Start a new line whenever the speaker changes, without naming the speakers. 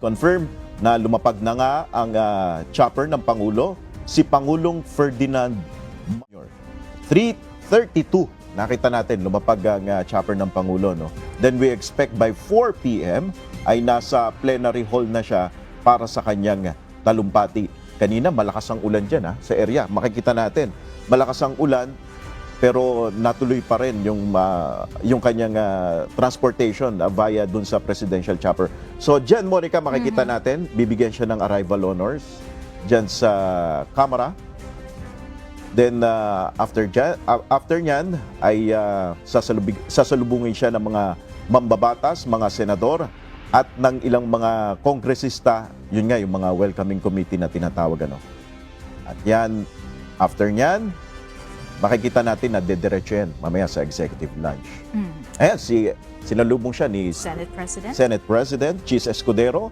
confirm na lumapag na nga ang chopper ng Pangulo, si Pangulong Ferdinand Jr. 3:32, nakita natin lumapag ang chopper ng Pangulo. No? Then we expect by 4 p.m. ay nasa plenary hall na siya para sa kanyang talumpati. Kanina malakas ang ulan dyan sa area. Makikita natin, malakas ang ulan pero natuloy pa rin yung kanyang transportation via dun sa presidential chopper. So dyan, Monica, makikita natin, bibigyan siya ng arrival honors dyan sa Kamara. Then after nyan ay sasalubungin siya ng mga mambabatas, mga senador at ng ilang mga kongresista, yun nga yung mga welcoming committee na tinatawag. At yan, after nyan, makikita natin na dediretso yan mamaya sa executive lunch. Ayan, sinalubong siya ni
Senate President
Senate President Chis Escudero